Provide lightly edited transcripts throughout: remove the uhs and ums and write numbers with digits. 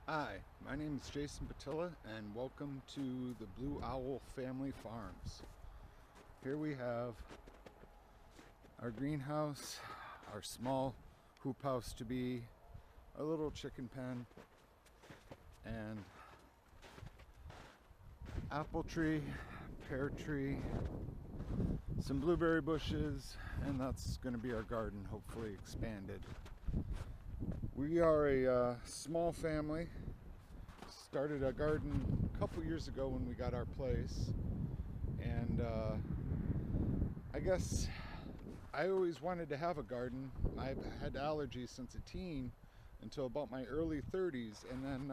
Hi, my name is Jason Patilla and welcome to the Blue Owl Family Farms. Here we have our greenhouse, our small hoop house to be, a little chicken pen, and apple tree, pear tree, some blueberry bushes, and that's going to be our garden, hopefully expanded. We are a small family. Started a garden a couple years ago when we got our place, and I guess I always wanted to have a garden. I've had allergies since a teen until about my early 30s, and then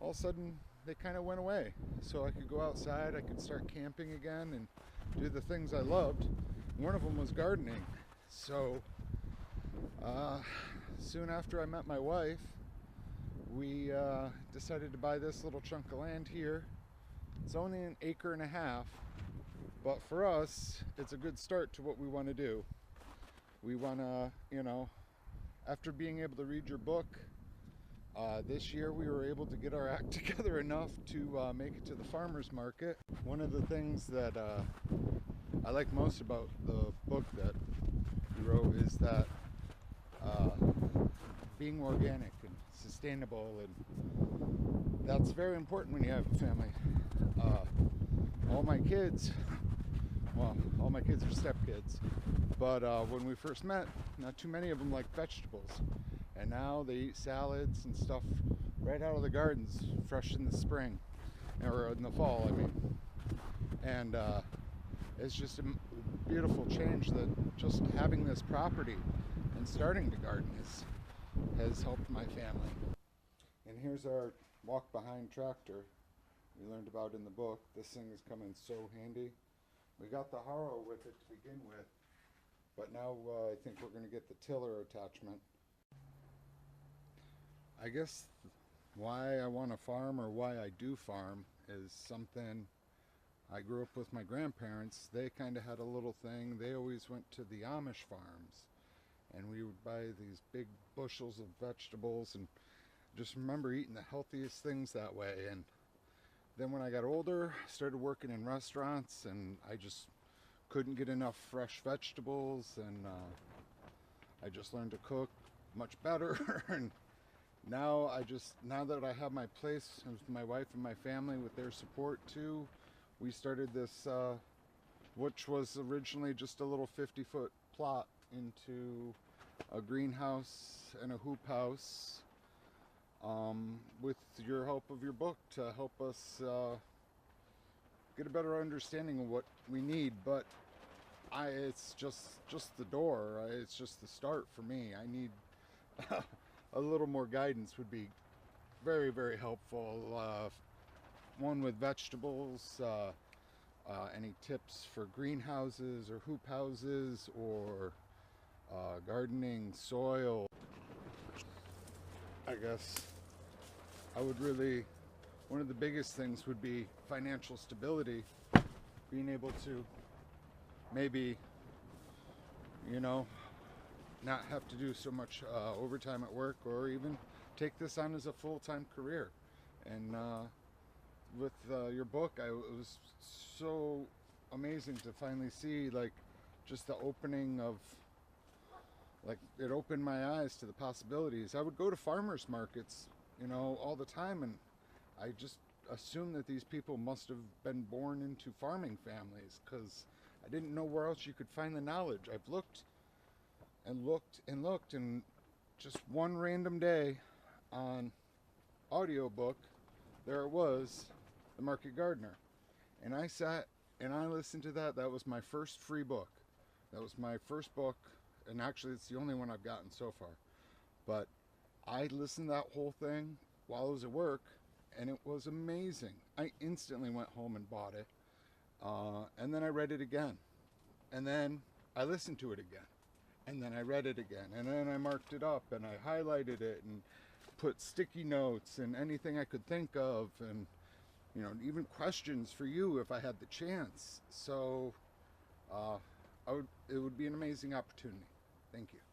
all of a sudden they kind of went away. So I could go outside, I could start camping again and do the things I loved. One of them was gardening. So soon after I met my wife, we decided to buy this little chunk of land here. It's only 1.5 acres, but for us, it's a good start to what we want to do. We want to, after being able to read your book, this year we were able to get our act together enough to make it to the farmer's market. One of the things that I like most about the book that you wrote is that being organic and sustainable, and that's very important when you have a family. All my kids are stepkids, but when we first met, not too many of them liked vegetables, and now they eat salads and stuff right out of the gardens, fresh in the spring, or in the fall, I mean. And it's just a beautiful change that just having this property and starting to garden has helped my family. And here's our walk behind tractor we learned about in the book. This thing is coming so handy. We got the harrow with it to begin with, but now I think we're going to get the tiller attachment. I guess why I want to farm, or why I do farm, is something I grew up with my grandparents. They kind of had a little thing. They always went to the Amish farms, and we would buy these big bushels of vegetables, and just remember eating the healthiest things that way. And then when I got older, I started working in restaurants, and I just couldn't get enough fresh vegetables, and I just learned to cook much better. And now that I have my place with my wife and my family with their support too, we started this, which was originally just a little 50-foot plot, into a greenhouse and a hoop house, with your help of your book to help us get a better understanding of what we need. But it's just the door. It's just the start for me. I need a little more guidance would be very, very helpful. One with vegetables, any tips for greenhouses or hoop houses, or gardening, soil. I guess one of the biggest things would be financial stability, being able to maybe, not have to do so much overtime at work, or even take this on as a full-time career. And with your book, it was so amazing to finally see, just the opening of, it opened my eyes to the possibilities. I would go to farmers markets, all the time, and I just assumed that these people must have been born into farming families, because I didn't know where else you could find the knowledge. I've looked and looked and looked, and just one random day on audiobook, there it was, The Market Gardner. And I sat and I listened to that. That was my first free book. That was my first book, and actually it's the only one I've gotten so far. But I listened to that whole thing while I was at work, and it was amazing. I instantly went home and bought it. And then I read it again. And then I listened to it again. And then I read it again. And then I marked it up, and I highlighted it, and put sticky notes and anything I could think of, and even questions for you if I had the chance. So it would be an amazing opportunity. Thank you.